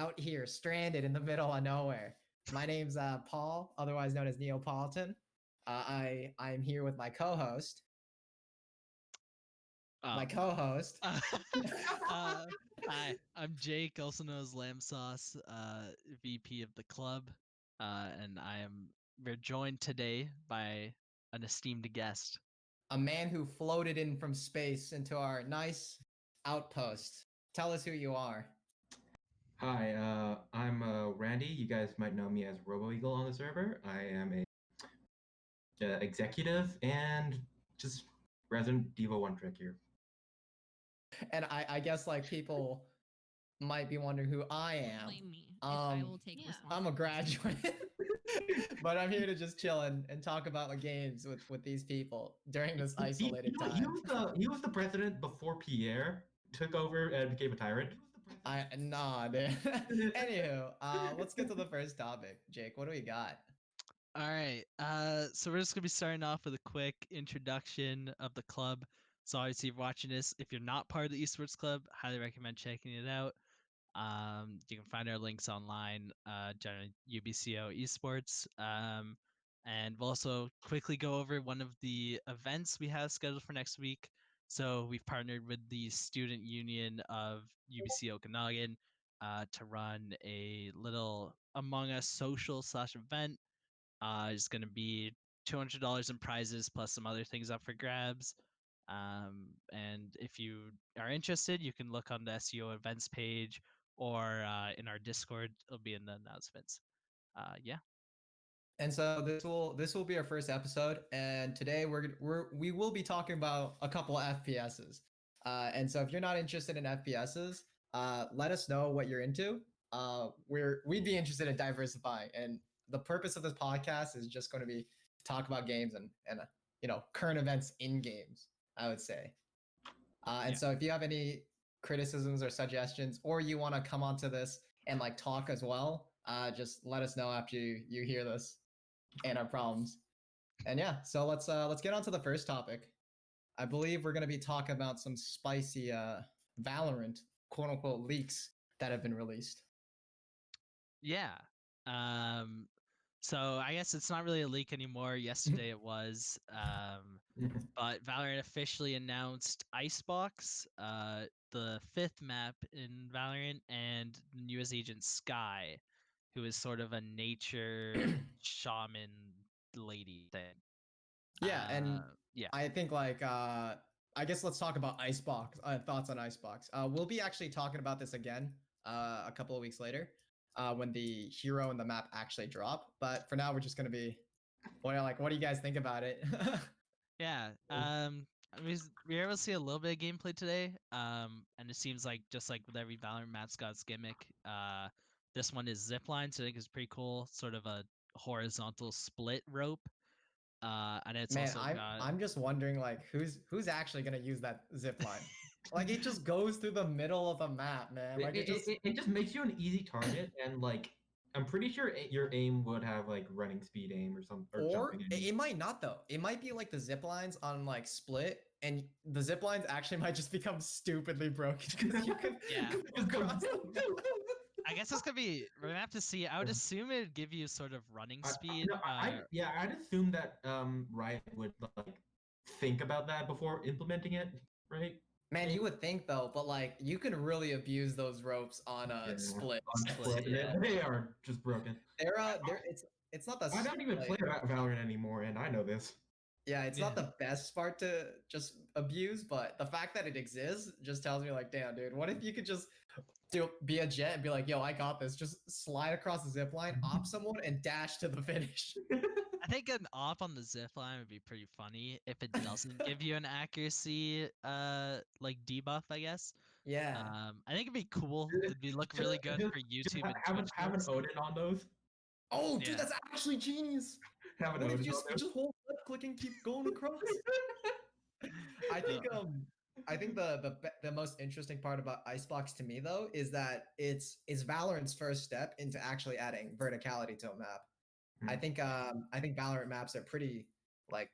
out here, stranded in the middle of nowhere. My name's Paul, otherwise known as Neopaulitan. I'm here with my co-host. My co-host. Hi, I'm Jake, also known as Lamb Sauce, VP of the club, and we're joined today by an esteemed guest. A man who floated in from space into our nice outpost. Tell us who you are. Hi, I'm Randy. You guys might know me as RoboEagle on the server. I am a executive and just resident Diva One Trick here. And I guess like people might be wondering who I am. Blame me. I will take responsibility. I'm a graduate. But I'm here to just chill and talk about my games with these people during this isolated time. He was the president before Pierre took over and became a tyrant. Nah, dude. Anywho, let's get to the first topic. Jake, what do we got? All right, so we're just gonna be starting off with a quick introduction of the club. So obviously, if you're watching this, if you're not part of the Esports Club, highly recommend checking it out. You can find our links online, generally UBCO Esports. And we'll also quickly go over one of the events we have scheduled for next week. So we've partnered with the Student Union of UBC Okanagan to run a little Among Us social / event. It's going to be $200 in prizes plus some other things up for grabs. And if you are interested, you can look on the SEO events page or in our Discord. It'll be in the announcements. Yeah. And so this will be our first episode, and today we will be talking about a couple of FPSs. And so if you're not interested in FPSs, let us know what you're into. We'd be interested in diversifying, and the purpose of this podcast is just going to be to talk about games and current events in games, I would say. And so if you have any criticisms or suggestions, or you want to come onto this and like talk as well, just let us know after you hear this and our problems. And yeah, so let's get on to the first topic. I believe we're going to be talking about some spicy Valorant quote unquote leaks that have been released. Yeah. So I guess it's not really a leak anymore. Yesterday it was. But Valorant officially announced Icebox, the 5th map in Valorant, and the newest agent Sky, who is sort of a nature shaman lady thing. Yeah, and yeah, I think like I guess let's talk about Icebox. Thoughts on Icebox. We'll be actually talking about this again a couple of weeks later when the hero and the map actually drop. But for now, we're just gonna be what do you guys think about it? Yeah. We were able to see a little bit of gameplay today. And it seems like just like with every Valorant map's got its gimmick. This one is zipline, so I think it's pretty cool. Sort of a horizontal split rope. And it's also I'm just wondering like who's actually gonna use that zipline? Like it just goes through the middle of the map, man. Like it just makes you an easy target, and like I'm pretty sure your aim would have like running speed aim or something. Or it might not though. It might be like the zip lines on like Split, and the zip lines actually might just become stupidly broken because you can cross them. I guess it's gonna be. We're gonna have to see. I would assume it'd give you sort of running speed. I'd assume that Riot would like think about that before implementing it, right? Man, you would think though, but like you can really abuse those ropes on Split. Yeah. They are just broken. It's not the. I don't even play Valorant anymore, and I know this. Yeah, it's not the best part to just abuse, but the fact that it exists just tells me like, damn, dude, what if you could just be a jet and be like, yo, I got this. Just slide across the zip line, op someone, and dash to the finish. I think an op on the zip line would be pretty funny if it doesn't give you an accuracy like debuff, I guess. Yeah. I think it'd be cool. It'd be look really good for YouTube and Twitch. Have an Odin on those. Oh, dude, that's actually genius. What if you just hold left click and keep going across? I think the most interesting part about Icebox to me though is that it's Valorant's first step into actually adding verticality to a map. I think Valorant maps are pretty like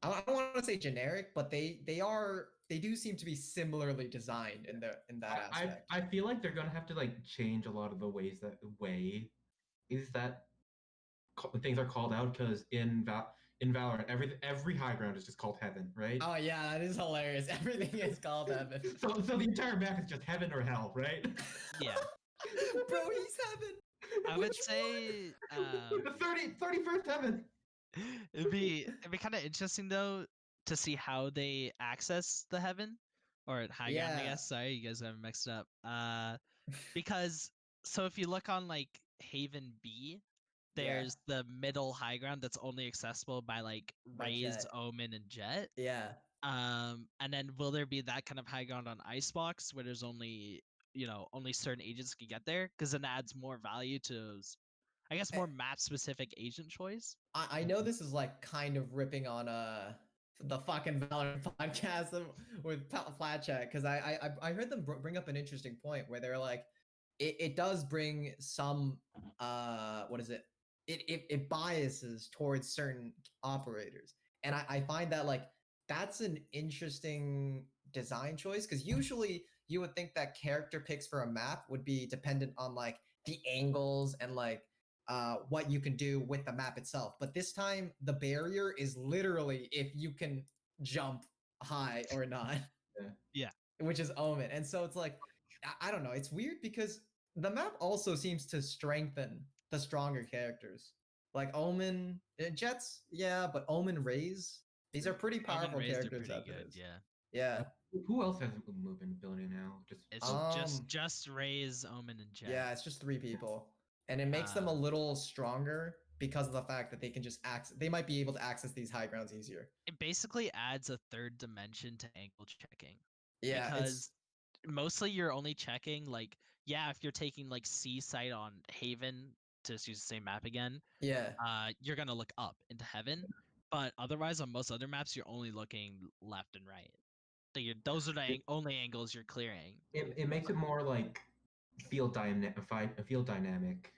I don't want to say generic, but they are they do seem to be similarly designed in that aspect. I feel like they're gonna have to like change a lot of the ways that things are called out, because in Valorant every high ground is just called heaven, right? Oh yeah, that is hilarious. Everything is called heaven. So the entire map is just heaven or hell, right? Yeah. Bro, he's heaven. I would Which say The 31st heaven. it'd be kind of interesting though to see how they access the heaven or high ground, I Yeah. guess. Sorry, you guys got me mixed up. Because so if you look on like Haven B, there's the middle high ground that's only accessible by like By Raze, Jet. Omen, and Jet. Yeah. And then will there be that kind of high ground on Icebox where there's only only certain agents can get there? Because then it adds more value to, I guess, more map specific agent choice. I know this is like kind of ripping on the fucking Valorant podcast with Flat Chat, because I heard them bring up an interesting point where they're like, it does bring some what is it? It biases towards certain operators, and I find that like that's an interesting design choice, because usually you would think that character picks for a map would be dependent on like the angles and like what you can do with the map itself. But this time, the barrier is literally if you can jump high or not. Yeah. Which is Omen. And so it's like, I don't know. It's weird because the map also seems to strengthen the stronger characters. Like Omen, Jets, yeah, but Omen, Raze, these are pretty powerful Raze are characters pretty as it good, is. yeah. Yeah. Who else has a movement ability now? It's just Raze, Omen, and Jet. Yeah, it's just 3 people. And it makes them a little stronger because of the fact that they can just they might be able to access these high grounds easier. It basically adds a third dimension to angle checking. Yeah, because mostly you're only checking like, yeah, if you're taking like C site on Haven, to just use the same map again, yeah. You're gonna look up into heaven. But otherwise, on most other maps, you're only looking left and right. Those are the only angles you're clearing. It makes it more like field dynamic.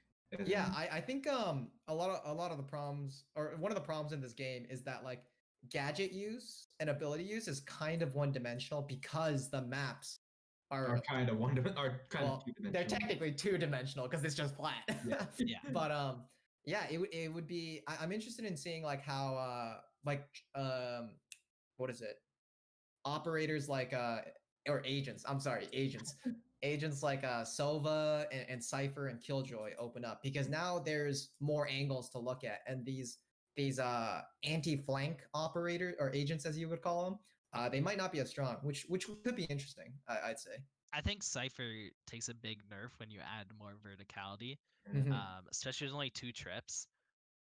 Yeah, I think a lot of the problems, or one of the problems in this game, is that like gadget use and ability use is kind of one dimensional because the maps are kind of two-dimensional. They're technically 2-dimensional because it's just flat. Yeah. But yeah, it would be. I'm interested in seeing like how what is it? Operators like or agents. I'm sorry, agents. Agents like Sova and Cypher and Killjoy open up because now there's more angles to look at, and these anti-flank operator or agents, as you would call them, they might not be as strong, which could be interesting. I'd say. I think Cypher takes a big nerf when you add more verticality, especially there's only 2 trips.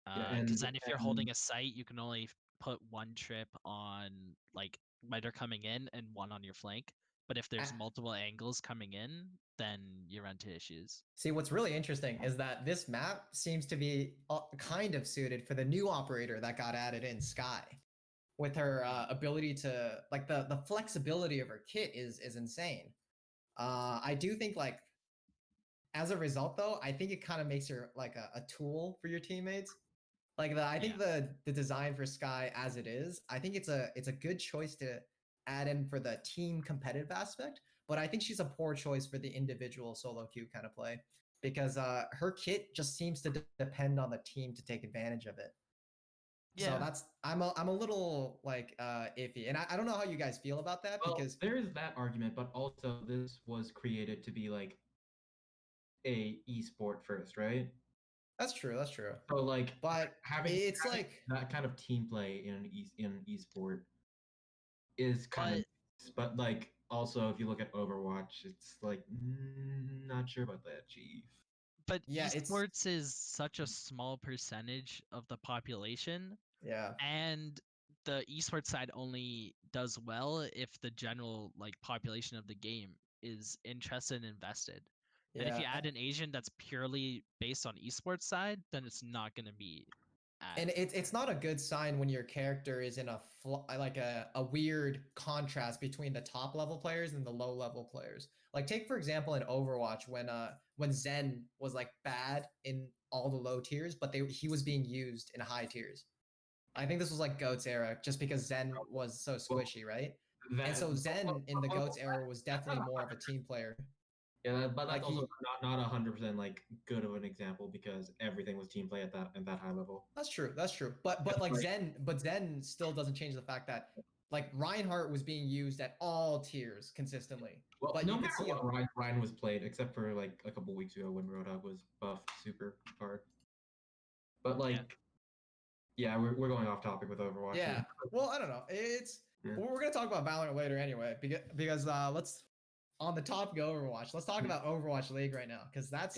Because then if you're holding a site, you can only put 1 trip on like when they're coming in and 1 on your flank. But if there's multiple angles coming in, then you run into issues. See, what's really interesting is that this map seems to be kind of suited for the new operator that got added in, Sky, with her ability to like the flexibility of her kit is insane. I do think like as a result though, I think it kind of makes her like a tool for your teammates. Like I think the design for Sky as it is, I think it's a good choice to add in for the team competitive aspect, but I think she's a poor choice for the individual solo queue kind of play because her kit just seems to depend on the team to take advantage of it. Yeah. So that's I'm a little like iffy, and I don't know how you guys feel about that because there is that argument, but also this was created to be like a esport first, right? That's true. That's true. So like, but having like that kind of team play in an esport is kind of, but like also if you look at Overwatch, it's like not sure about that, Chief. But esports is such a small percentage of the population. Yeah. And the esports side only does well if the general like population of the game is interested and invested. And if you add an Asian that's purely based on esports side, then it's not going to be and it's not a good sign when your character is in a weird contrast between the top level players and the low level players. Like take for example in Overwatch when Zen was like bad in all the low tiers, but he was being used in high tiers. I think this was like Goat's era, just because Zen was so squishy, right? And so Zen in the GOATS era was definitely more of a team player. Yeah, but that's Like also not 100% like good of an example because everything was team play at that high level. That's true. That's true. But like Zen still doesn't change the fact that like Reinhardt was being used at all tiers consistently. Well, but no you matter could see what Ryan was played, except for like a couple weeks ago when Roadhog was buffed super hard. But like, yeah, we're going off topic with Overwatch. Yeah. Well, I don't know. We're gonna talk about Valorant later anyway, because let's on the topic of Overwatch. Let's talk about Overwatch League right now because that's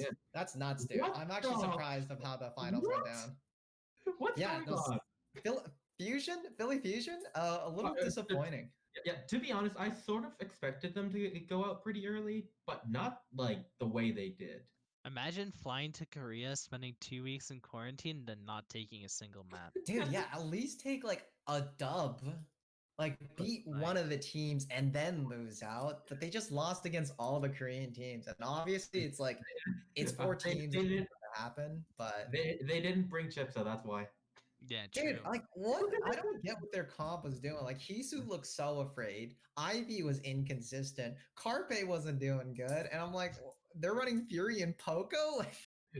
nuts, dude. I'm actually surprised of how the finals went down. What's going on? Philly Fusion, a little disappointing. Yeah, to be honest, I sort of expected them to go out pretty early, but not like the way they did. Imagine flying to Korea, spending 2 weeks in quarantine, and then not taking a single map. Dude, yeah, at least take like a dub. Like beat one of the teams and then lose out. But they just lost against all the Korean teams. And obviously it's like it's 4 teams. It's gonna happen, but they didn't bring chips, so that's why. Yeah, true. Dude, like what? I don't get what their comp was doing. Like Hisu looked so afraid. Ivy was inconsistent. Carpe wasn't doing good. And I'm like, they're running Fury and Poco?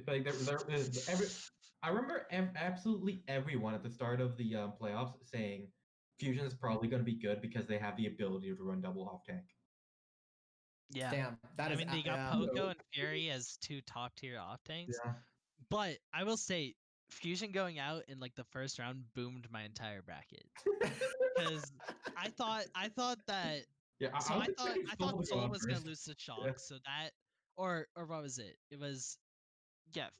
Like I remember absolutely everyone at the start of the playoffs saying Fusion is probably going to be good because they have the ability to run double off tank. Yeah. Damn, I mean, they got Poco and Fury as 2 top tier off tanks. Yeah. But I will say, Fusion going out in like the first round boomed my entire bracket because I thought that. Yeah. So I thought Seoul was gonna lose to Shock. Yeah. So that or what was it? It was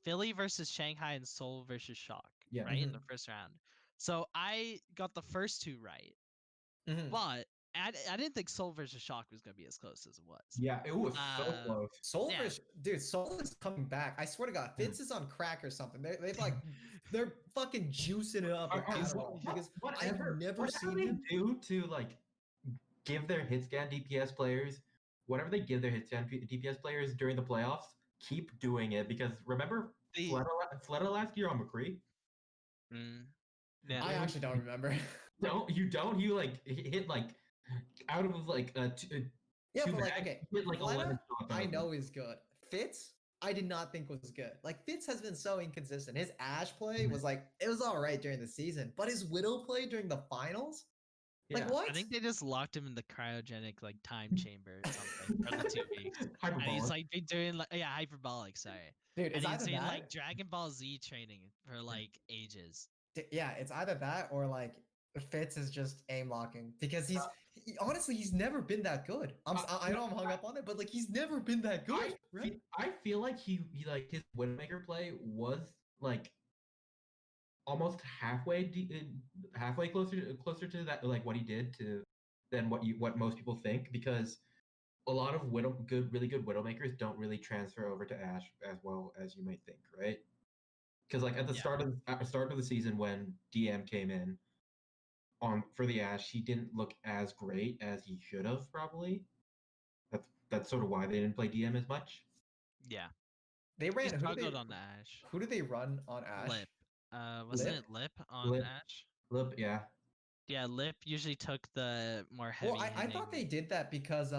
Philly versus Shanghai and Seoul versus Shock. Yeah. Right in the first round. So I got the first 2 right, but I didn't think Seoul versus Shock was gonna be as close as it was. Yeah, it was so close. Soul is coming back. I swear to God, Fitz is on crack or something. They're fucking juicing it up with Adderall because I've never seen them do to like give their hit scan DPS players, whatever they give their hit scan DPS players during the playoffs, keep doing it because remember Fleta last year on McCree? Yeah, I actually don't remember. You don't? You like hit like out of like yeah, but like okay, hit like 11 shots. I know is good. Fitz, I did not think was good. Like Fitz has been so inconsistent. His Ashe play was like it was all right during the season, but his Widow play during the finals, like what? I think they just locked him in the cryogenic like time chamber or something for the 2 weeks. Hyperbolic. And he's like been doing like hyperbolic. Sorry, dude. And he's doing like Dragon Ball Z training for like ages. Yeah, it's either that or like Fitz is just aim locking because honestly he's never been that good. I know I'm hung up on it, but like he's never been that good. I feel like he like his Widowmaker play was like almost halfway closer to that like what he did to than what most people think because a lot of really good Widowmakers don't really transfer over to Ashe as well as you might think, right? Because like at the start of the season when DM came in for the Ashe, he didn't look as great as he should have probably. That's sort of why they didn't play DM as much. Yeah, they ran. He struggled on the Ashe. Who did they run on Ashe? Lip. Wasn't it Lip on Ashe? Lip, yeah. Yeah, Lip usually took the more heavy. Well, I thought they did that because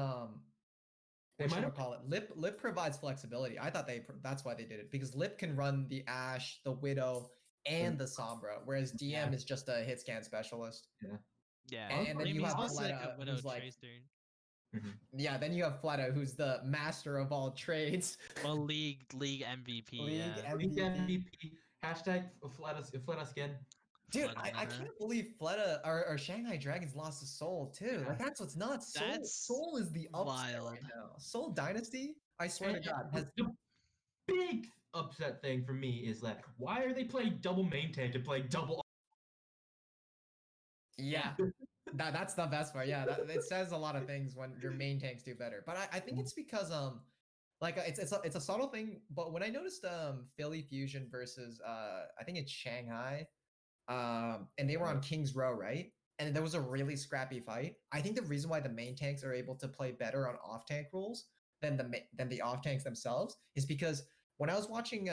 they might call it Lip provides flexibility. I thought that's why they did it because Lip can run the Ashe, the Widow, and the Sombra, whereas DM is just a hit scan specialist. Yeah, and then you have Fleta, who's like, yeah, then you have Fleta, who's the master of all trades. Well, league MVP. League MVP. Hashtag Fleta skin. Dude, I can't believe Fleta or Shanghai Dragons lost to Soul too. Like that's what's nuts. Soul is the upset right now. Soul Dynasty, I swear to God, has the big upset thing for me is that why are they playing double main tank and playing double? Yeah, that's the best part. Yeah, it says a lot of things when your main tanks do better. But I think it's because like it's a subtle thing. But when I noticed Philly Fusion versus I think it's Shanghai. And they were on King's Row, right? And there was a really scrappy fight. I think the reason why the main tanks are able to play better on off tank rules than the off tanks themselves is because when I was watching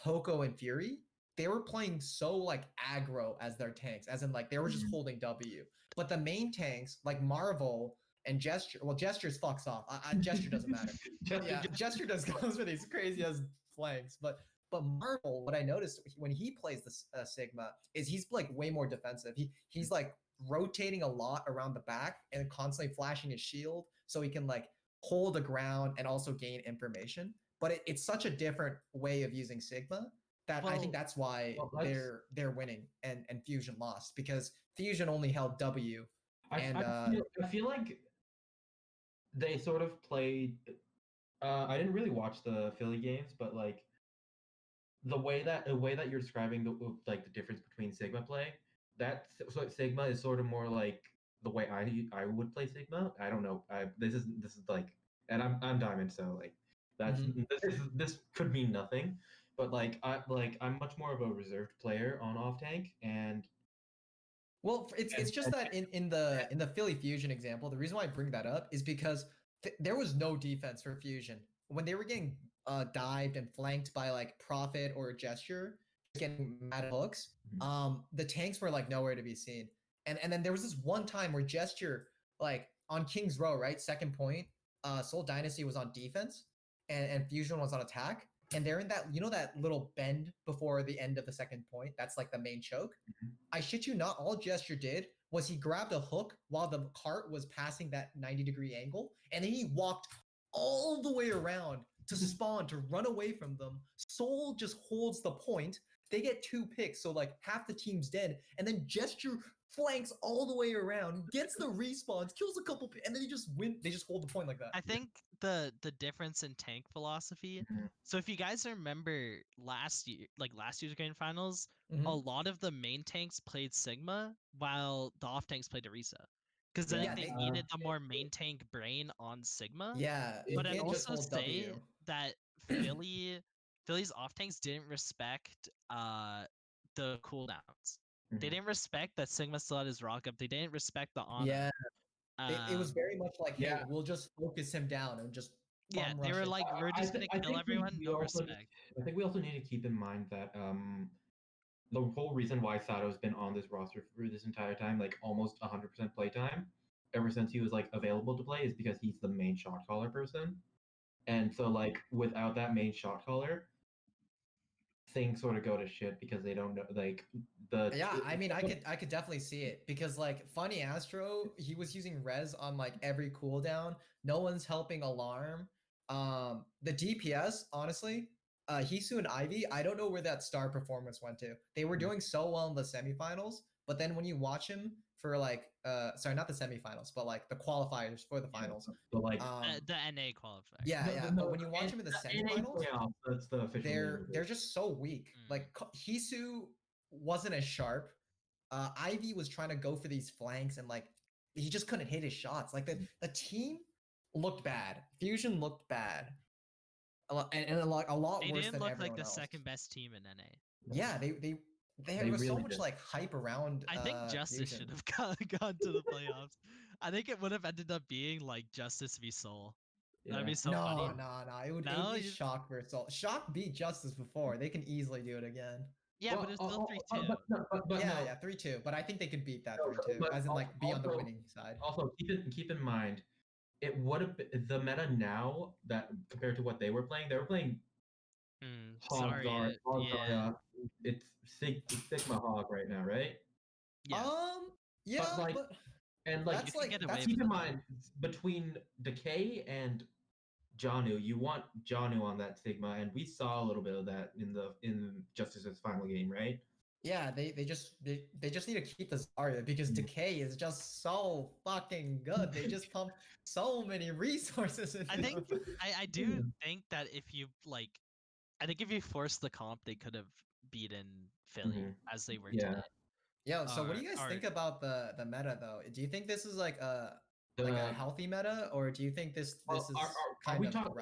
Poco and Fury, they were playing so like aggro as their tanks, as in like they were just holding W. But the main tanks like Marvel and Gesture, well, Gesture's fucks off. Gesture doesn't matter. Yeah, Gesture does goes for these crazy as flanks, but Marvel, what I noticed when he plays this Sigma is he's like way more defensive. He's like rotating a lot around the back and constantly flashing his shield so he can like hold the ground and also gain information. But it's such a different way of using Sigma that I think that's why they're winning and Fusion lost, because Fusion only held W. I feel like they sort of played. I didn't really watch the Philly games, but like the way that you're describing the difference between Sigma play, so Sigma is sort of more like the way I would play Sigma. I don't know. This is like, and I'm Diamond, so like that's this could mean nothing, but I'm much more of a reserved player on off tank, and well, it's just that in the Philly Fusion example, the reason why I bring that up is because there was no defense for Fusion when they were getting dived and flanked by like Prophet or Gesture, getting mad hooks. The tanks were like nowhere to be seen, and then there was this one time where Gesture, like on King's Row, right, second point, Seoul Dynasty was on defense, and Fusion was on attack, and they're in that, you know, that little bend before the end of the second point. That's like the main choke. I shit you not, all Gesture did was he grabbed a hook while the cart was passing that 90-degree angle, and then he walked all the way around to spawn, to run away from them. Soul just holds the point. They get 2 picks, so like half the team's dead, and then Gesture flanks all the way around, gets the respawns, kills a couple, and then they just win. They just hold the point like that. I think the difference in tank philosophy. So if you guys remember last year's grand finals, a lot of the main tanks played Sigma while the off tanks played Orisa, because I think they needed the more main tank brain on Sigma. Yeah, but I'd also say that Philly's off tanks didn't respect the cooldowns. They didn't respect that Sigma still had his rock up. They didn't respect the honor. Yeah. It was very much like, hey, we'll just focus him down and just they were like, we're just gonna kill everyone, no respect. I think we also need to keep in mind that the whole reason why Sato's been on this roster for this entire time, like almost 100% playtime, ever since he was like available to play, is because he's the main shot caller person. And so like without that main shot caller, things sort of go to shit because they don't know like the. Yeah, I mean, I could definitely see it, because like Funny Astro, he was using res on like every cooldown. No one's helping Alarm. The DPS, honestly, Hisu and Ivy, I don't know where that star performance went to. They were doing so well in the semifinals, but then when you watch him for like sorry, not the semifinals, but like the qualifiers for the finals. So like the NA qualifier. Yeah, but when you watch him in the semifinals, that's the official they're just so weak. Like Hisu wasn't as sharp. Ivy was trying to go for these flanks and like he just couldn't hit his shots. Like the team looked bad. Fusion looked bad. A lot they worse than didn't look everyone like the else. second best team in NA. Yeah, there was so much like hype around. I think Justice should have gone to the playoffs. I think it would have ended up being like Justice v Soul. That'd be so funny. No. It would be Shock versus Soul. Shock beat Justice before. They can easily do it again. Yeah, but it's still 3-2. Yeah, 3-2. But I think they could beat that 3-2, as in like be on the winning side. Also, keep in mind, it would have been the meta now that compared to what they were playing Hog, it's Sigma Hog right now, right? Yeah. Yeah, but that's keep in mind, between Decay and Janu, you want Janu on that Sigma, and we saw a little bit of that in Justice's final game, right? Yeah, they just need to keep the Zarya, because Decay is just so fucking good. They just pump so many resources into I do think that if you if you force the comp, they could have beaten Philly as they were today. Yeah, so what do you guys think about the meta though? Do you think this is like a healthy meta, or do you think this is are we talking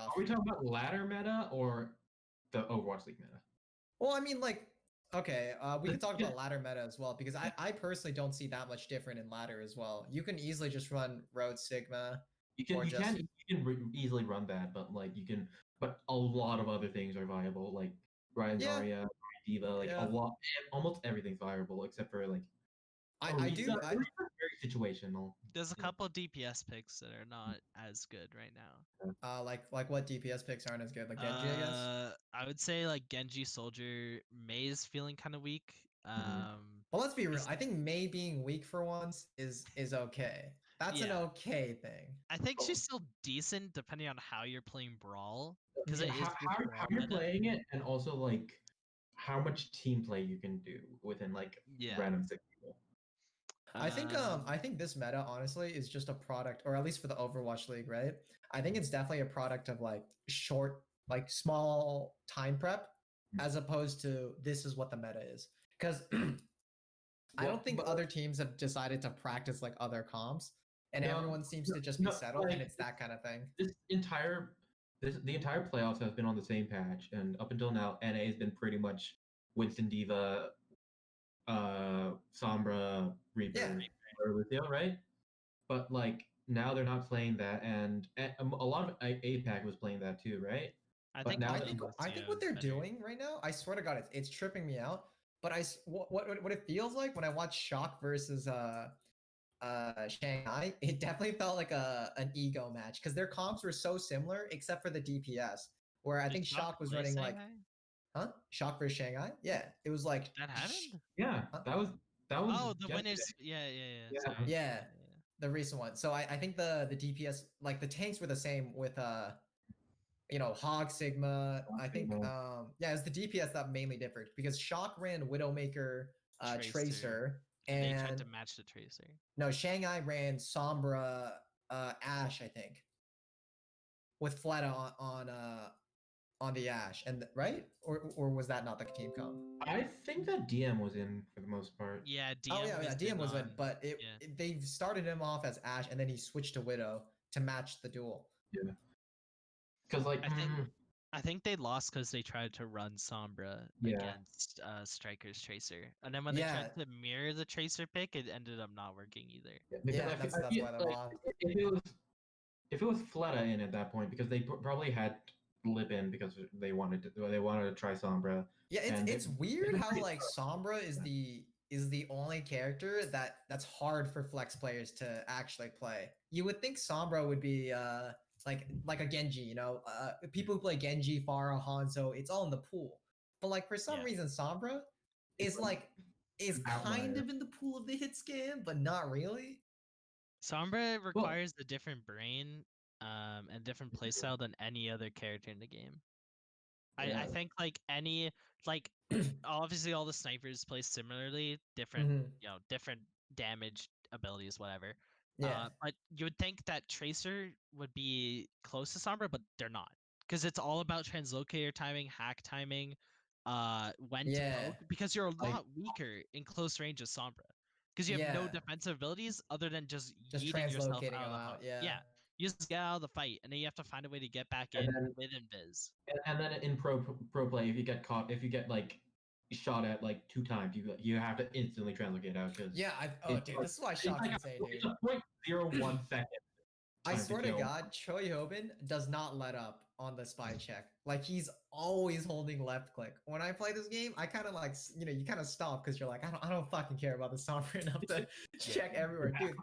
about ladder meta or the Overwatch League meta? Well, I mean, like, okay, we can talk about ladder meta as well, because I personally don't see that much different in ladder as well. You can easily just run Road Sigma. You can easily run that, but like but a lot of other things are viable, like Ryan Zarya, Diva, like a lot, almost everything's viable except for like I do. very situational. There's a couple DPS picks that are not as good right now. Like what DPS picks aren't as good? Like Genji, I guess. I would say like Genji Soldier. May is feeling kind of weak. Well, let's be real. I think May being weak for once is okay. That's an okay thing. I think she's still decent depending on how you're playing Brawl. Because How you're playing it, and also like how much team play you can do within like random 6 people. I think this meta honestly is just a product, or at least for the Overwatch League, right? I think it's definitely a product of like short, like small time prep, as opposed to this is what the meta is. Because I don't think other teams have decided to practice like other comps, and everyone seems to just be settled, like, and it's that kind of thing. The entire playoffs has been on the same patch, and up until now, NA has been pretty much Winston Diva, Sombra, Reaper, Lucio, right? But like now they're not playing that, and a lot of APAC was playing that too, right? I think what they're doing right now, I swear to God, it's tripping me out. But what it feels like when I watch Shock versus Shanghai, it definitely felt like an ego match because their comps were so similar except for the DPS, where I think Shock was running like, Shock versus Shanghai? Yeah, it was like that happened. Yeah, that was. Oh, the winners. Yeah. Yeah, the recent one. So I think the DPS, like the tanks were the same with Hog Sigma. I think it's the DPS that mainly differed because Shock ran Widowmaker, Tracer, and they tried to match the Tracer. No, Shanghai ran Sombra, Ashe, I think, with Fleta on the Ashe, and right, or was that not the team comp? I think that DM was in for the most part. Yeah, DM. DM was in, but they started him off as Ashe, and then he switched to Widow to match the duel. Yeah. Because like I think they lost because they tried to run Sombra against Striker's Tracer, and then when they tried to mirror the Tracer pick, it ended up not working either. That's why they lost. If it was Fleta in at that point, because they probably had Lip in because they wanted to try Sombra. Yeah, it's weird how like Sombra is the only character that's hard for flex players to actually play. You would think Sombra would be like a Genji, people who play Genji, Pharah, Hanzo, it's all in the pool. But like for some reason, Sombra is kind of in the pool of the hit scan, but not really. Sombra requires a different brain and different playstyle than any other character in the game. I think obviously all the snipers play similarly, different different damage abilities, whatever. But you would think that Tracer would be close to Sombra, but they're not, because it's all about translocator timing, hack timing, when to poke, because you're a lot weaker in close range of Sombra, because you have no defensive abilities other than just yeeting yourself out. You just get out of the fight, and then you have to find a way to get back in with invis. And then in pro play, if you get like shot at like 2 times, you have to instantly translocate out because dude, this is why Shock can say, dude. It's a 0.01 second. I swear to God, Choi Hobin does not let up on the spy check. Like he's always holding left click. When I play this game, I kind of like you kind of stop because you're like I don't fucking care about the Sombra enough to check everywhere, dude.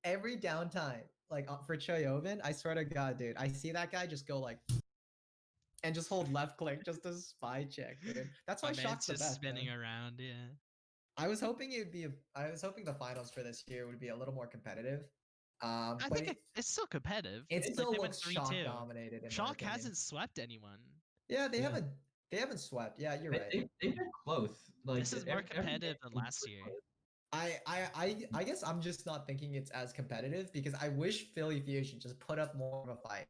Every downtime, like for Choi Hobin, I swear to God, dude, I see that guy just go like. And just hold left click just to spy check, dude. That's why Shock's the best. Spinning around, I was hoping I was hoping the finals for this year would be a little more competitive. I think it's still competitive. It still looks Shock dominated. Shock hasn't swept anyone. Yeah, they haven't swept. Yeah, you're right. They've been close. Like this is more competitive than last year. I guess I'm just not thinking it's as competitive because I wish Philly Fusion just put up more of a fight.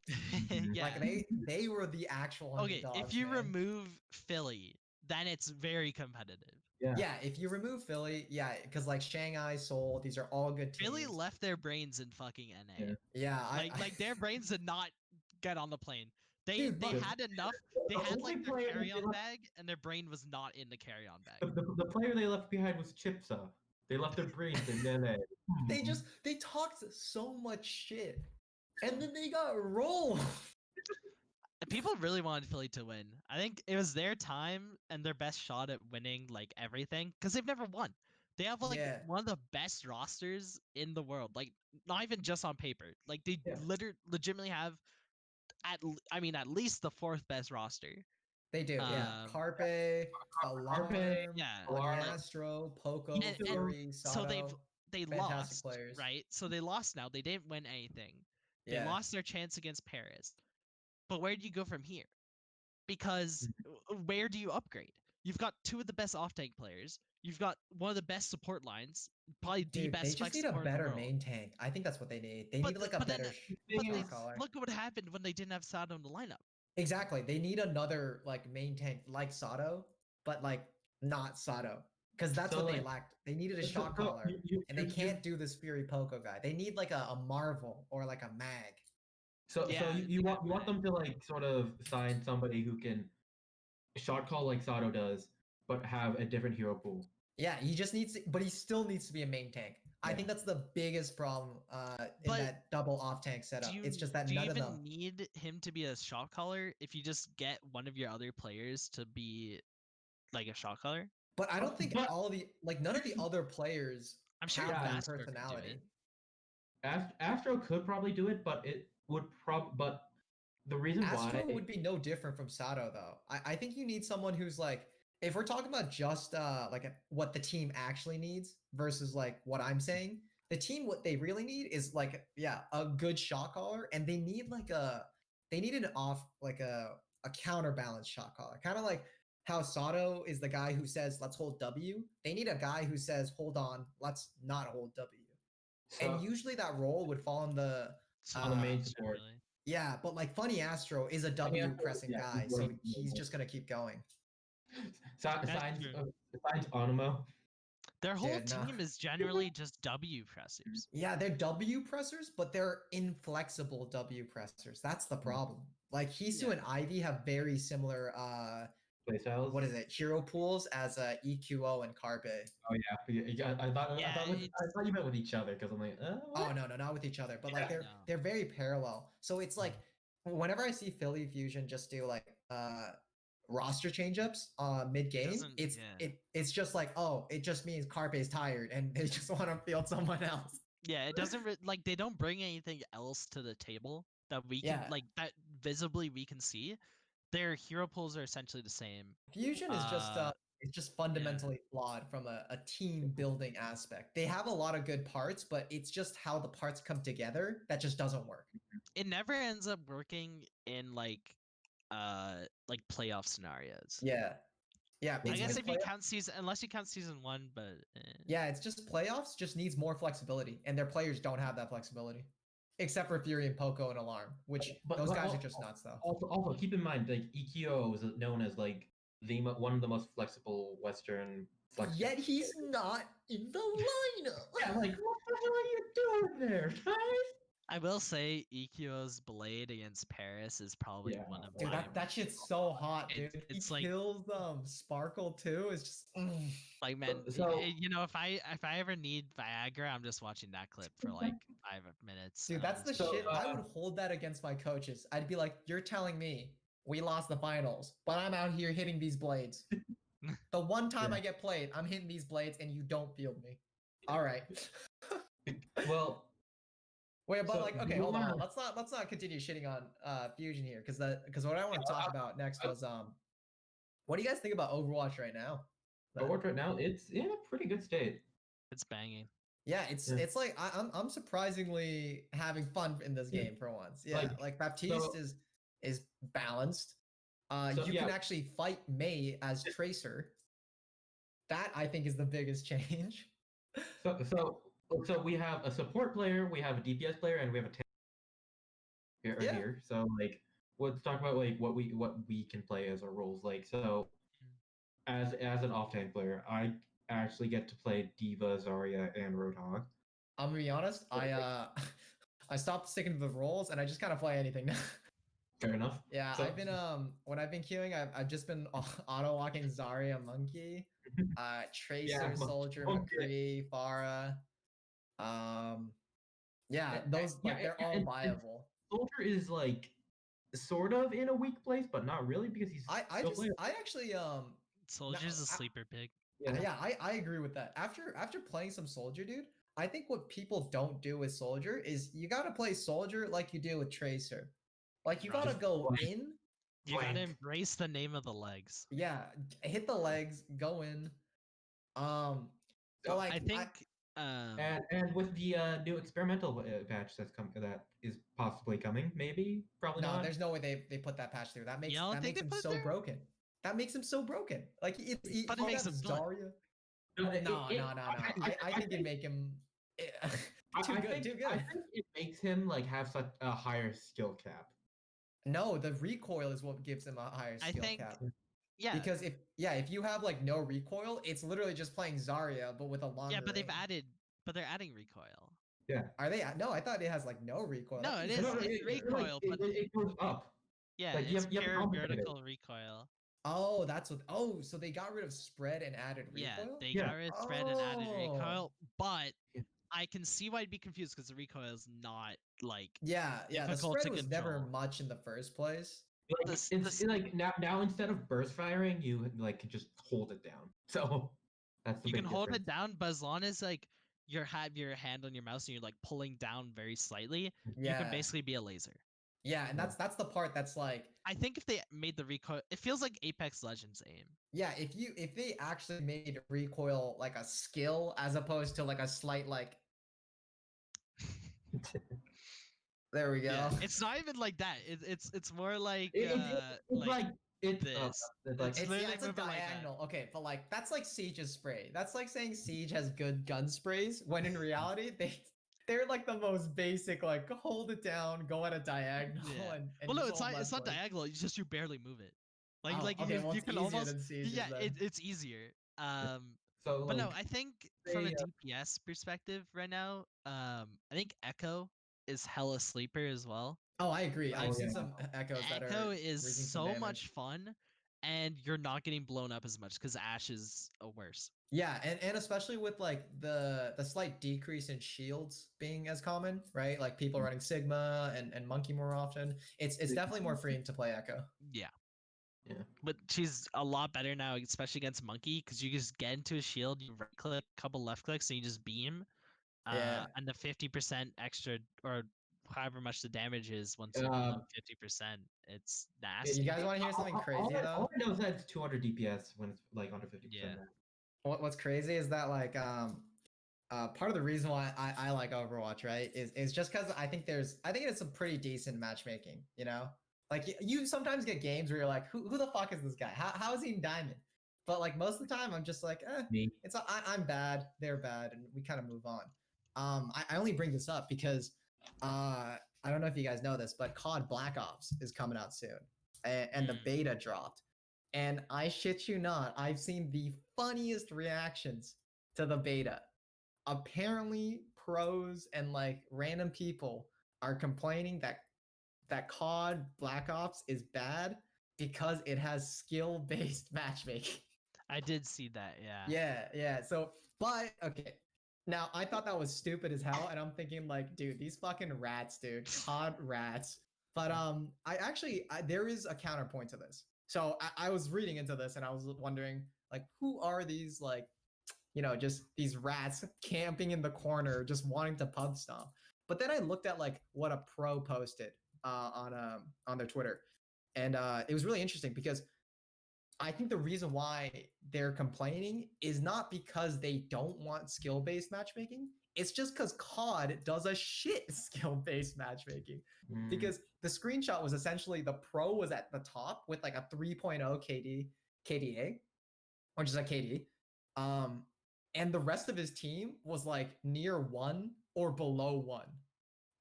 Like they were the actual underdogs. If you remove Philly, then it's very competitive. Yeah, if you remove Philly, because like Shanghai, Seoul, these are all good teams. Philly left their brains in fucking NA. Yeah, like their brains did not get on the plane. They had enough. They had like their carry-on bag, and their brain was not in the carry-on bag. The player they left behind was Chipsa. They left their brains in NA. They talked so much shit, and then they got rolled. people really wanted Philly to win. I think it was their time and their best shot at winning like everything because they've never won. They have like Yeah. one of the best rosters in the world. Like not even just on paper. Like they Yeah. legitimately have at least the fourth best roster. They do, yeah. Carpe, Alarm, yeah, Alarm, Astro, Poco, and Fury, so Sato. they fantastic lost, players. right? So they lost now. They didn't win anything. They Yeah. lost their chance against Paris. But where do you go from here? Because where do you upgrade? You've got two of the best off-tank players. You've got one of the best support lines, probably the Dude, they best just spec need a support in the better world. main tank. I think that's what they need. They But need like a but then better but thing then is- caller. look what happened when they didn't have Sato in the lineup. Exactly. They need another like main tank like Sato, but like not Sato. Because that's So, what they like- lacked. They needed a so- shot so caller. you- And they you- can't do this Fury Poco guy. They need like a Marvel or like a Mag. So Yeah, you want them to like sort of sign somebody who can shot call like Sato does, but have a different hero pool. Yeah, he just needs to, but he still needs to be a main tank. I Yeah. think that's the biggest problem in But that double off tank setup. It's just that do you none of even them. need him to be a shot caller if you just get one of your other players to be like a shot caller? But I don't think But- all the like none of the other players I'm sure have that Vasper could do personality. it. Astro could probably do it, but it would but the reason Astro why would be no different from Sato though. I think you need someone who's like, if we're talking about just what the team actually needs versus like what I'm saying, the team what they really need is like a good shot caller, and they need an off like a counterbalance shot caller, kind of like how Sato is the guy who says let's hold W. They need a guy who says hold on, let's not hold W. And usually that role would fall on the on the main Not support. really. yeah, but like Funny Astro is a W Astro, pressing yeah, guy, he's so working he's normal. just gonna keep going. That's Signs true. Onimo. Their whole Dude, no. team is generally just W pressers. Yeah, they're W pressers, but they're inflexible W pressers. That's the problem. Like Hisu Yeah. and Ivy have very similar Playstyles. what is it, hero pools as EQO and Carpe. Oh yeah. I thought Yeah, I thought you meant with each other because I'm like, Oh no, not with each other, but like Yeah. they're very parallel. So it's like whenever I see Philly Fusion just do like roster change-ups mid game, doesn't- yeah. it's just like, oh, it just means Carpe's tired and they just want to field someone else. Yeah, it doesn't like they don't bring anything else to the table that we can Yeah. like that visibly we can see. Their hero pools are essentially the same. Fusion is just it's just fundamentally flawed from a team building aspect. They have a lot of good parts, but it's just how the parts come together that just doesn't work. It never ends up working in like playoff scenarios. Yeah. Yeah. I it's guess just if you playoff- count unless you count season 1, but Yeah, it's just playoffs just needs more flexibility, and their players don't have that flexibility. Except for Fury and Poco and Alarm, which those guys are just nuts though. Also keep in mind like EQO is known as like one of the most flexible Western flex. Yet he's not in the lineup. Yeah, like what the hell are you doing there, guys? I will say EQO's Blade against Paris is probably Yeah. one of Dude, my that shit's so hot, dude. it's he like- kills Sparkle too. It's just like man. So- If I ever need Viagra, I'm just watching that clip for like 5 minutes. dude, that's the So, shit. I would hold that against my coaches. I'd be like, you're telling me we lost the finals, but I'm out here hitting these blades. The one time Yeah. I get played, I'm hitting these blades and you don't field me. All right. Well, Wait, but So, like, okay, you hold on. wanna- Let's not continue shitting on Fusion here, because what I want to talk about next was what do you guys think about Overwatch right now? Overwatch right now it's in a pretty good state. It's banging. Yeah, it's Yeah. it's like I'm surprisingly having fun in this Yeah. game for once. Yeah, like Baptiste so- is balanced. So, You yeah. can actually fight Mei as Tracer. That I think is the biggest change. So we have a support player, we have a DPS player, and we have a tank here. Yeah. Here. So like, let's talk about like what we can play as our roles. Like so, as an off tank player, I actually get to play Diva, Zarya, and Roadhog. I'm gonna be honest. I I stopped sticking to the roles and I just kind of play anything now. Fair enough. Yeah, So- I've been when I've been queuing, I've just been auto walking Zarya, Monkey, Tracer, Monkey. Soldier, Monkey. McCree, Farah. Yeah, Yeah, those yeah, like they're yeah, all and- viable. Soldier is like sort of in a weak place, but not really because he's still playing. I actually Soldier's a sleeper pick. yeah, I agree with that. After playing some Soldier, dude, I think what people don't do with Soldier is you gotta play Soldier like you do with Tracer. Like you gotta Just go blank. in. You gotta Blank. embrace the name of the legs. Yeah, hit the legs, go in. But like I think And with the new experimental patch that is possibly coming, maybe probably no, not. there's no way they put that patch through. That makes You don't that think makes they him put it so there? broken. That makes him so broken. Like if But it you makes have him fun. Zarya. No, No. I think it make him too good. Too I good. think it makes him like have such a higher skill cap. No, the recoil is what gives him a higher I skill think cap. yeah. Because if you have like no recoil, it's literally just playing Zarya but with a longer. Yeah, but they're adding recoil. Yeah. Are they? No, I thought it has like no recoil. No, That it thing's is. not- It's recoil, but it goes up. yeah, like, you it's have to pure compensate it. vertical recoil. Oh, that's what. Oh, so they got rid of spread and added recoil. Yeah, they Yeah. got rid of spread and added Oh. recoil, but Yeah. I can see why I'd be confused because the recoil is not like Yeah. The difficult spread to was never control. much in the first place. Like This- it's this- like now instead of burst firing, you like can just hold it down. So that's the You big can hold difference. it down, but as long as like you have your hand on your mouse and you're like pulling down very slightly, you Yeah. can basically be a laser. Yeah, and that's the part that's like. I think if they made the recoil, it feels like Apex Legends aim. Yeah, if they actually made recoil like a skill as opposed to like a slight like. There we go. Yeah, it's not even like that. It's more like It's like it's this. like It's It's literally it's a moving like that. diagonal. Okay, but like that's like Siege's spray. That's like saying Siege has good gun sprays when in reality they're like the most basic, like hold it down, go at a diagonal, Yeah. and Well, no, use it's all not. It's left not click. diagonal. It's just you barely move it. Like Oh, like okay, well, you it's can easier almost than Siege's yeah. then. It's easier. so But no, like, I think from a they, DPS perspective right now, I think Echo is hella sleeper as well. Oh, I agree. Like, I've seen yeah. some echoes that are Echo is wreaking some so damage. much fun, and you're not getting blown up as much because Ash is worse. Yeah, and especially with like the slight decrease in shields being as common, right? Like people running Sigma and Monkey more often. It's definitely more freeing to play Echo. Yeah. Yeah. But she's a lot better now, especially against Monkey, because you just get into a shield, you right click, couple left clicks, and you just beam. Yeah. And the 50% extra, or however much the damage is once you below 50%, it's nasty. You guys want to hear something crazy though? All I know is that it's 200 DPS when it's like under 50%. Yeah. What's crazy is that like part of the reason why I like Overwatch, right, is just because I think it's a pretty decent matchmaking, you know? Like you sometimes get games where you're like, who the fuck is this guy? How is he in diamond? But like most of the time I'm just like, Me. I'm bad, they're bad, and we kind of move on. I only bring this up because I don't know if you guys know this, but COD Black Ops is coming out soon, and the beta dropped. And I shit you not, I've seen the funniest reactions to the beta. Apparently, pros and like random people are complaining that COD Black Ops is bad because it has skill-based matchmaking. I did see that, yeah. Yeah. So, but okay. Now, I thought that was stupid as hell, and I'm thinking like, dude, these fucking rats, dude, COD rats. But there is a counterpoint to this. So I was reading into this, and I was wondering, like, who are these like, just these rats camping in the corner, just wanting to pub stomp? But then I looked at like what a pro posted on their Twitter, and it was really interesting because I think the reason why they're complaining is not because they don't want skill-based matchmaking. It's just because COD does a shit skill-based matchmaking. Because the screenshot was essentially the pro was at the top with like a 3.0 KDA, which is a KD. And the rest of his team was like near 1 or below 1.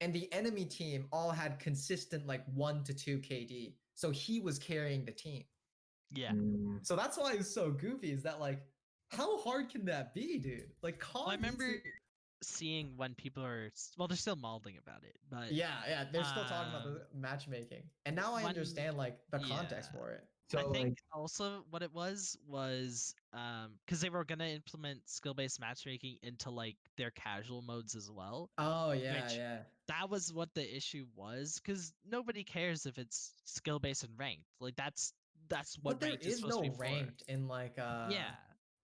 And the enemy team all had consistent like 1 to 2 KD. So he was carrying the team. Yeah. So that's why it's so goofy, is that like, how hard can that be, dude? Like, COD Well, I remember seeing when people are, well, they're still malding about it, but yeah, they're still talking about the matchmaking. And now I understand like the context for it. So I think like, also what it was because they were gonna implement skill-based matchmaking into like their casual modes as well. Oh yeah, Which yeah. that was what the issue was, because nobody cares if it's skill-based and ranked. Like that's what But there ranked is is supposed to no be for. ranked in like Yeah,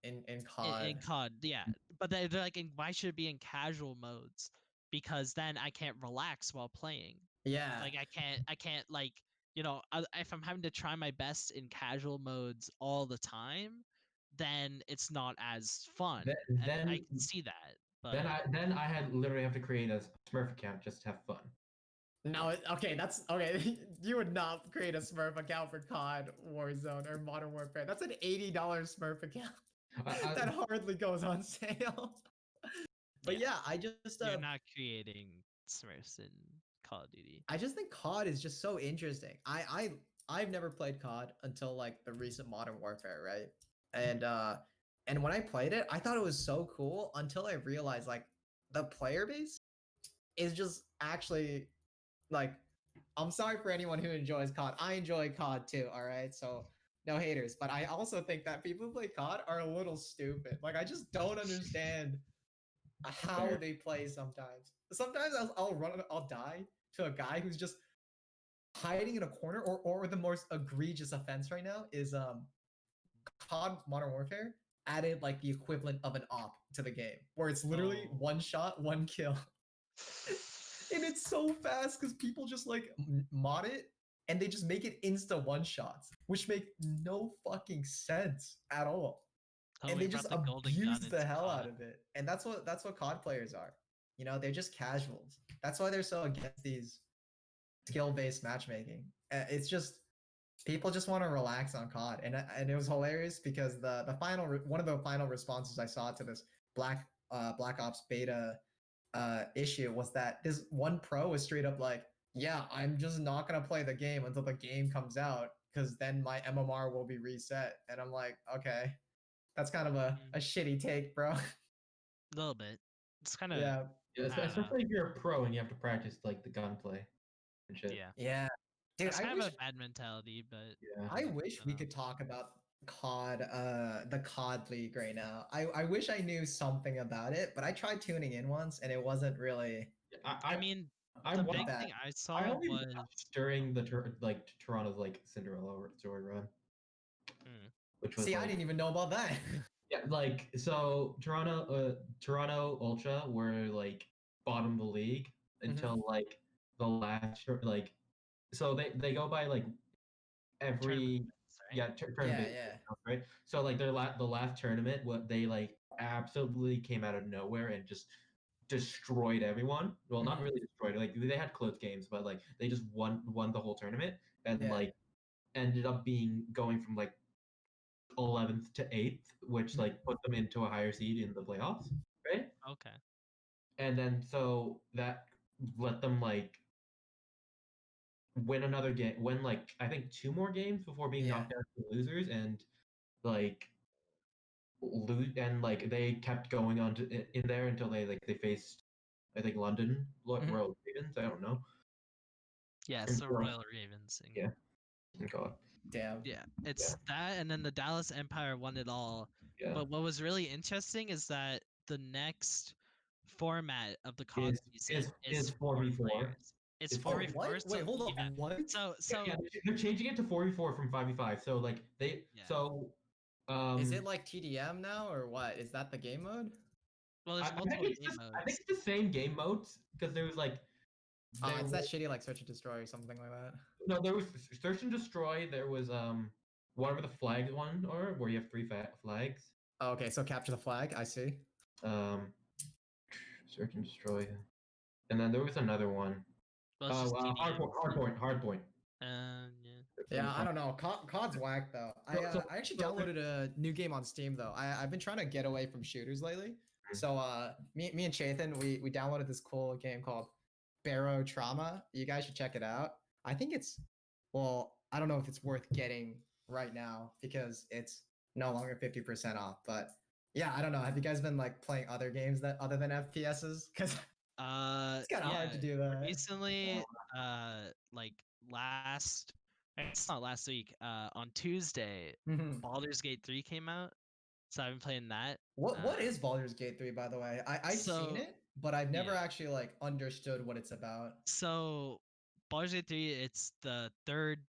in COD. in COD, yeah. But they're like, why should it be in casual modes? Because then I can't relax while playing. Yeah. Like I can't like, if I'm having to try my best in casual modes all the time, then it's not as fun. And I can see that. But then I had literally have to create a Smurf account just to have fun. No, okay, that's okay. You would not create a Smurf account for COD, Warzone, or Modern Warfare. That's an $80 Smurf account that hardly goes on sale. But yeah, I just you're not creating Smurfs in Call of Duty. I just think COD is just so interesting. I've never played COD until like the recent Modern Warfare, right? And when I played it, I thought it was so cool until I realized like the player base is just actually like, I'm sorry for anyone who enjoys COD. I enjoy COD too, all right? So no haters, but I also think that people who play COD are a little stupid. Like I just don't understand how Fair. they play sometimes. Sometimes I'll die to a guy who's just hiding in a corner, or the most egregious offense right now is COD Modern Warfare added like the equivalent of an op to the game, where it's literally Oh. one shot, one kill. And it's so fast because people just like mod it and they just make it insta one shots, which make no fucking sense at all. Oh, And we they just brought the golden gun abuse the into hell out COD. of it. And that's what COD players are. You know, they're just casuals. That's why they're so against these skill-based matchmaking. It's just people just want to relax on COD, and it was hilarious because the final one of the final responses I saw to this Black Ops beta issue was that this one pro was straight up like, yeah, I'm just not gonna play the game until the game comes out because then my MMR will be reset. And I'm like, okay, that's kind of a shitty take, bro. A little bit. It's kind of Yeah. Yeah, especially if you're a pro and you have to practice like the gunplay and shit. Yeah. Dude, That's I kind wish of a bad mentality, but Yeah. I wish we could talk about COD, the COD League right now. I wish I knew something about it, but I tried tuning in once and it wasn't really. I mean, I the watched big thing I I saw only was watched during the Toronto's like Cinderella story run, which was See, I like, didn't even know about that. yeah, like so Toronto Ultra were like bottom of the league until like the last like, so they go by like every tournament, Yeah. right? So like the last tournament, what they like absolutely came out of nowhere and just destroyed everyone. Well, not really destroyed. Like they had close games, but like they just won the whole tournament and Yeah. like ended up going from like 11th to 8th, which like put them into a higher seed in the playoffs, right? okay. And then so that let them like win another game, win like I think 2 more games before being Yeah. knocked out to losers, and like lose, and like they kept going on in there until they faced, I think, London Royal Ravens. I don't know. Yeah, And so Royal Ravens. Yeah. God. Damn. Yeah, it's that, and then the Dallas Empire won it all. Yeah. But what was really interesting is that the next format of the COD season is four 4v4. players. It's 4v4. What? So, Wait, hold on. yeah. What? So Yeah, they're changing it to 4v4 from 5v5. So like so is it like TDM now or what? Is that the game mode? Well, there's I multiple think game modes. I think it's the same game modes because there was like It's that shitty like search and destroy or something like that. No, there was search and destroy. There was whatever the flags one, or where you have 3 flags. Oh, okay, so capture the flag. I see. Search and destroy, and then there was another one. Well, hardpoint. Yeah, I don't know. COD's whack though. I actually downloaded a new game on Steam though. I've been trying to get away from shooters lately. So me and Chathan, we downloaded this cool game called Barrow Trauma. You guys should check it out. I think it's, well, I don't know if it's worth getting right now because it's no longer 50% off. But yeah, I don't know. Have you guys been like playing other games that other than FPSs? Because it's kind of hard to do that. Recently, like last It's not last week. On Tuesday, Mhm. Baldur's Gate 3 came out, so I've been playing that. What is Baldur's Gate 3, by the way? I've seen So it, but I've never yeah. actually like understood what it's about. So Baldur's Gate 3, it's the third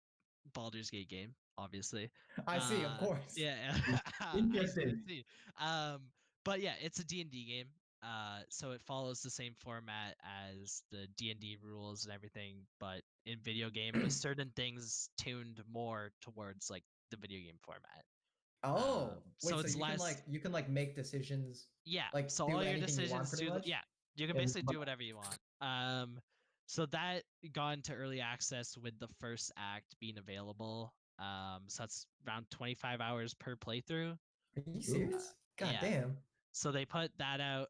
Baldur's Gate game, obviously. I see, of course. Yeah, I Interesting. see. But yeah, it's a D&D game. So it follows the same format as the D&D rules and everything, but in video game with certain things tuned more towards like the video game format. Oh, So wait, so it's less. you can like make decisions, Yeah, like so do all your anything you want decisions pretty do much? yeah, you can And basically do whatever you want. So that got into early access with the first act being available. So that's around 25 hours per playthrough. Are you serious? God Yeah. damn. So they put that out.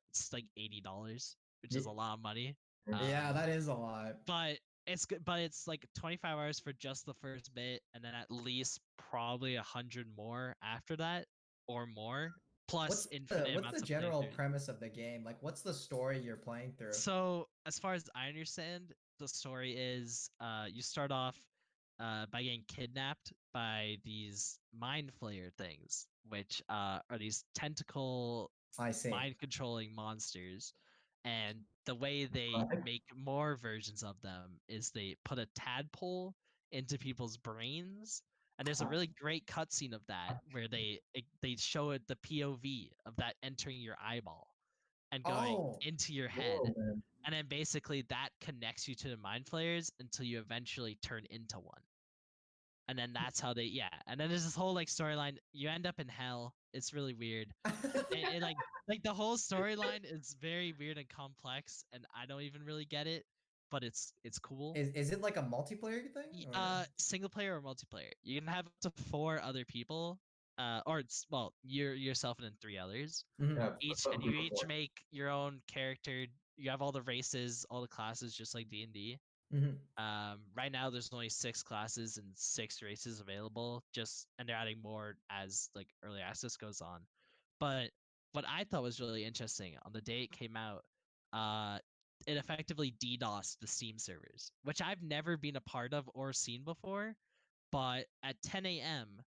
It's like $80, which is a lot of money. Yeah, that is a lot. But it's good. But it's like 25 hours for just the first bit, and then at least probably 100 more after that, or more, plus infinite What's the amounts of general playthroughs. premise of the game? Like, what's the story you're playing through? So, as far as I understand, the story is you start off by getting kidnapped by these mind flayer things, which are these tentacle I see. mind controlling monsters. And the way they Right. make more versions of them is they put a tadpole into people's brains. And there's a really great cutscene of that where they show it the POV of that entering your eyeball and going Oh, into your head. Whoa, man. And then basically that connects you to the mind flayers until you eventually turn into one. And then that's how they and then there's this whole like storyline. You end up in hell. It's really weird. It like the whole storyline is very weird and complex, and I don't even really get it, but it's cool. is it like a multiplayer thing? Or? Single player or multiplayer. You can have up to 4 other people, or it's well, yourself and then 3 others. Mhm. Yeah, And you each before. make your own character. You have all the races, all the classes, just like D&D. Mhm. Right now there's only 6 classes and 6 races available, and they're adding more as like early access goes on. But what I thought was really interesting on the day it came out, it effectively DDoSed the Steam servers, which I've never been a part of or seen before. But at 10 a.m.,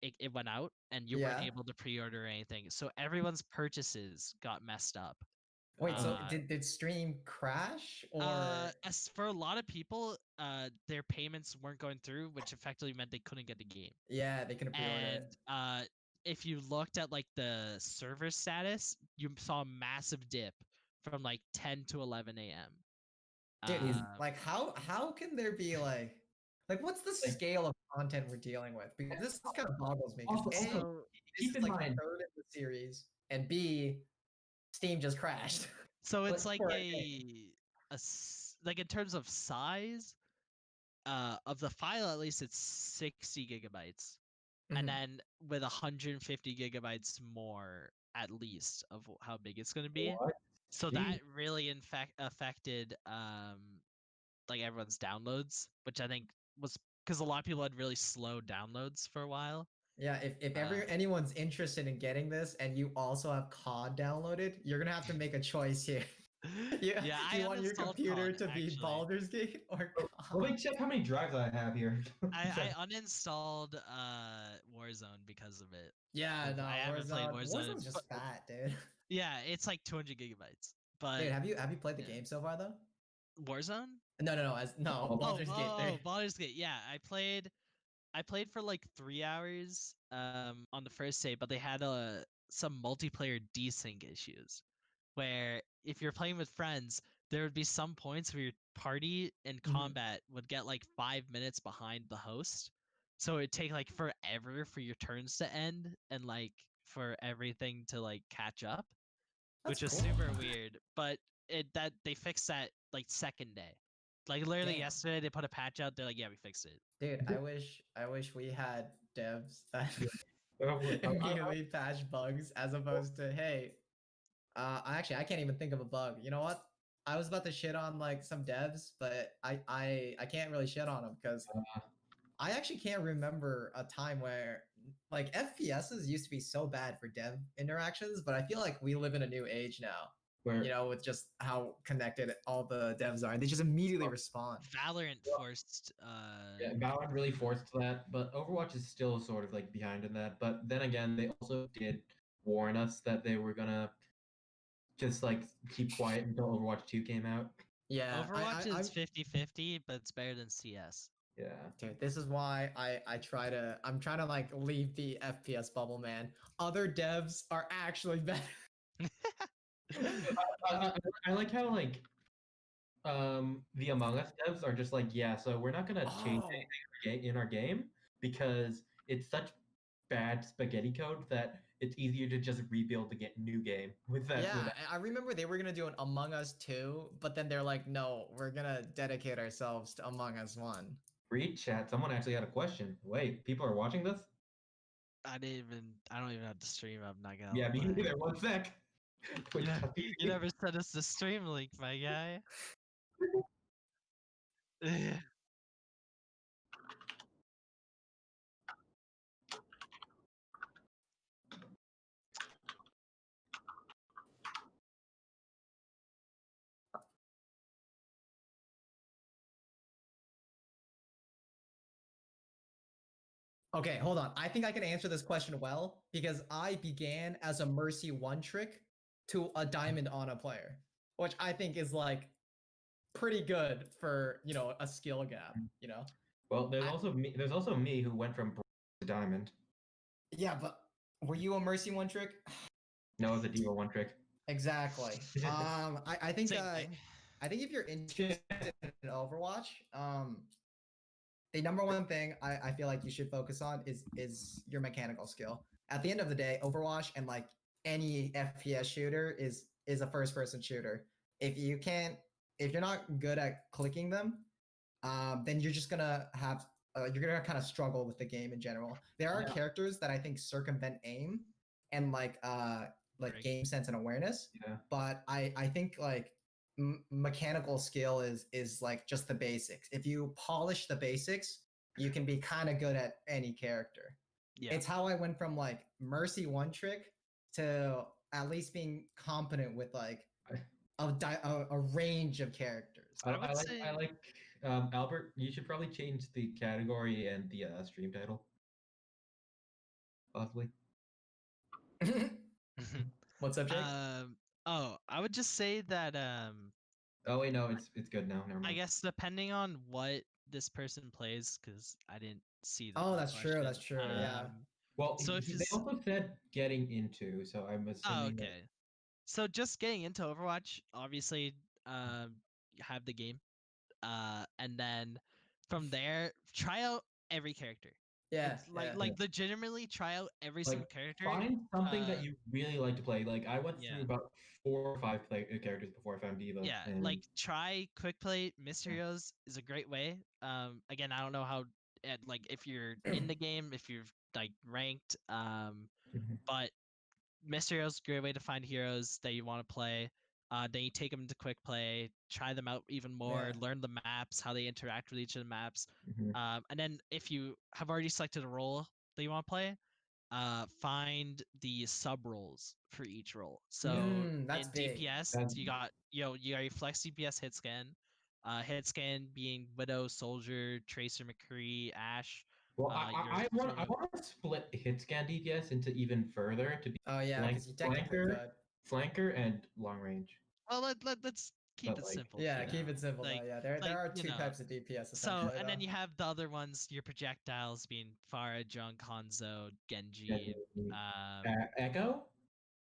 it went out and you weren't Yeah. able to pre-order anything. So everyone's purchases got messed up. Wait, so Uh, did stream crash or? as for a lot of people, their payments weren't going through, which effectively meant they couldn't get the game. Yeah, they couldn't pre-order And it. if you looked at like the server status, you saw a massive dip from like 10 to 11 a.m. Dude, like how can there be like what's the Like, scale of content we're dealing with? Because this kind of boggles me. Because Also, A, also, this keep is in like the mind, third in the series, and B, Steam just crashed. So it's But like for like in terms of size, of the file, at least it's 60 gigabytes. And Mhm. then with 150 gigabytes more at least of how big it's going to be. what? So Jeez. that really affected like everyone's downloads, which I think was because a lot of people had really slow downloads for a while. Yeah, if anyone's interested in getting this and you also have COD downloaded, you're gonna have to make a choice here. Yeah, Yeah, do I you want your uninstalled computer COD, to be actually. Baldur's Gate or COD? Let me check how many drives I have here. I uninstalled Warzone because of it. Yeah, no, I haven't played Warzone. Warzone's just fat, dude. Yeah, it's like 200 gigabytes. But Dude, have you played the yeah. game so far though? Warzone? No, Baldur's Gate 3. Baldur's Gate. Yeah, I played for like 3 hours on the first day, but they had some multiplayer desync issues where if you're playing with friends, there would be some points where your party in combat would get like 5 minutes behind the host. So it'd take like forever for your turns to end and like for everything to like catch up, That's which was cool. super weird. But they fixed that like second day. Like literally Damn. yesterday they put a patch out. They're like, yeah, we fixed it. Dude, I wish we had devs that I- immediately patch bugs as opposed to hey, I can't even think of a bug. You know what? I was about to shit on like some devs, but I can't really shit on them because I actually can't remember a time where like FPSs used to be so bad for dev interactions, but I feel like we live in a new age now. Where with just how connected all the devs are, and they just immediately respond. Valorant forced. yeah, Valorant really forced that, but Overwatch is still sort of like behind in that. But then again, they also did warn us that they were gonna just like keep quiet until Overwatch 2 came out. Yeah, Overwatch is 50-50, but it's better than CS. Yeah. dude, this is why I'm trying to like leave the FPS bubble, man. Other devs are actually better. I like how like the Among Us devs are just like, yeah, so we're not gonna change Oh, anything in our game because it's such bad spaghetti code that it's easier to just rebuild the new game with that. yeah, With that. I remember they were gonna do an Among Us 2, but then they're like, no, we're gonna dedicate ourselves to Among Us 1. Read chat. Someone actually had a question. Wait, people are watching this? I don't even have the stream. I'm not gonna. Yeah, me lie. neither. One sec. You never sent us the stream link, my guy. Okay, hold on. I think I can answer this question well because I began as a Mercy one trick to a Diamond Ana player, which I think is like pretty good for a skill gap. Well, there's also me. There's also me who went from bronze to diamond. Yeah, but were you a Mercy one trick? No, it was a Diva one trick. Exactly. I think Same thing. I think if you're interested in Overwatch, the number one thing I feel like you should focus on is your mechanical skill. At the end of the day, Overwatch and like any FPS shooter is a first person shooter. If you're not good at clicking them, then you're just gonna have you're gonna kind of struggle with the game in general. There are characters that I think circumvent aim and like game sense and awareness. Yeah. But I think like mechanical skill is like just the basics. If you polish the basics, you can be kind of good at any character. Yeah. It's how I went from like Mercy one trick to at least being competent with like a range of characters. I like Albert. You should probably change the category and the stream title, possibly. What's up, Jake? Oh, I would just say that Oh wait, no, it's good now. Never mind. I guess depending on what this person plays, because I didn't see that. Oh, that's true. That's true. Yeah. Well, So if they also said getting into, so I'm assuming. okay. So just getting into Overwatch, obviously, have the game, and then from there try out every character. Yeah. Like legitimately try out every single character. Find something that you really like to play. Like I went through about 4 or 5 characters before I found Diva. Yeah, like try quick play. Mysterios is a great way. Again, I don't know how like if you're in the game, if you're like ranked, but Mysterios great way to find heroes that you want to play. Then you take them into quick play, try them out even more, learn the maps, how they interact with each of the maps, and then if you have already selected a role that you want to play, find the sub roles for each role. So in DPS, you got your flex DPS hit scan, being Widow, Soldier, Tracer, McCree, Ashe. Well, I want to split hit scan DPS into even further to be flanker and long range. Well, let's keep it simple. Yeah, keep it simple. Yeah, there are two types of DPS. So and then you have the other ones, your projectiles being Pharah, Junk, Hanzo, Genji, Echo.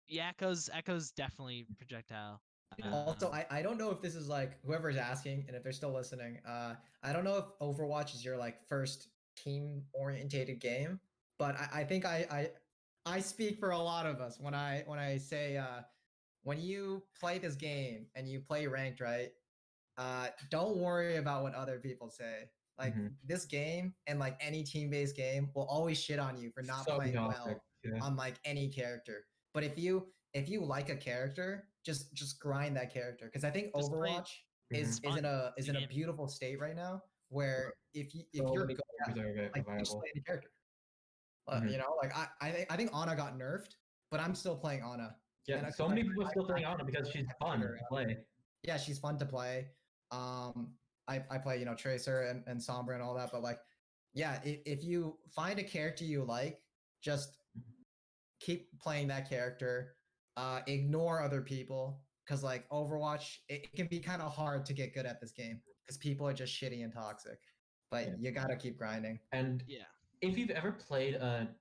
Yeah, Echo's definitely projectile. Also, I don't know if this is like whoever's asking, and if they're still listening, I don't know if Overwatch is your like first team orientated game, but I think I speak for a lot of us when I say when you play this game and you play ranked, right? Don't worry about what other people say. Like this game and like any team-based game will always shit on you for not playing well on like any character. But if you like a character, just grind that character, because I think Overwatch is in a beautiful state right now where if you're good at, like you just play the character. You know, like I think Ana got nerfed, but I'm still playing Ana. Yeah, And so many people are still playing Ana because she's fun to play. Yeah, she's fun to play. I play, you know, Tracer and Sombra and all that, but like, yeah, if you find a character you like, just keep playing that character. Ignore other people, because like Overwatch, it can be kind of hard to get good at this game because people are just shitty and toxic. But Yeah. you gotta keep grinding. And Yeah. if you've ever played a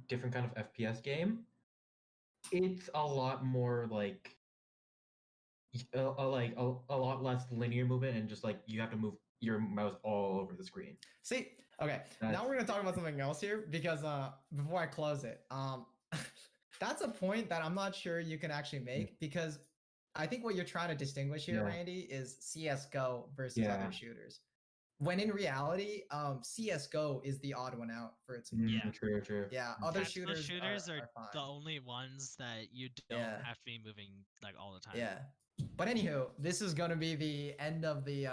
different kind of FPS game, it's a lot more like a lot less linear movement, and just like you have to move your mouse all over the screen. See, okay, now we're gonna talk about something else here because before I close it, that's a point that I'm not sure you can actually make because I think what you're trying to distinguish here, Randy, is CS:GO versus other shooters. When in reality, CS:GO is the odd one out for its movement. True. Yeah, other Tactical shooters are fine. the only ones that you don't have to be moving like all the time. Yeah. But anywho, this is going to be the end of the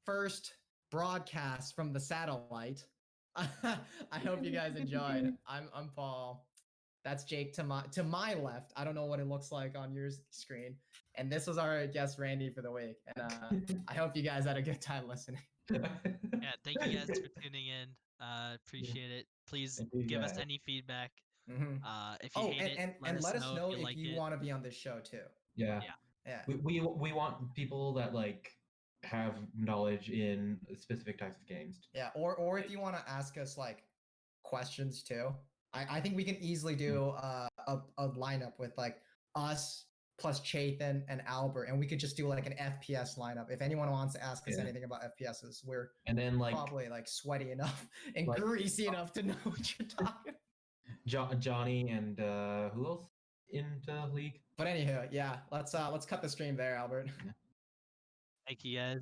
first broadcast from the satellite. I hope you guys enjoyed. I'm Paul. That's Jake to my left. I don't know what it looks like on your screen. And this was our guest Randy for the week. And I hope you guys had a good time listening. Yeah, thank you guys for tuning in. Appreciate it. Please give us any feedback. If you hate it, let us know if like you want to be on this show too. Yeah. We want people that like have knowledge in specific types of games. Yeah, or if you want to ask us like questions too. I think we can easily do a lineup with like us plus Chaitin and Albert, and we could just do like an FPS lineup. If anyone wants to ask us anything about FPSs, we're probably like sweaty enough and like, greasy enough to know what you're talking. Johnny and who else into League? But anywho, yeah, let's cut the stream there, Albert. Thank you guys.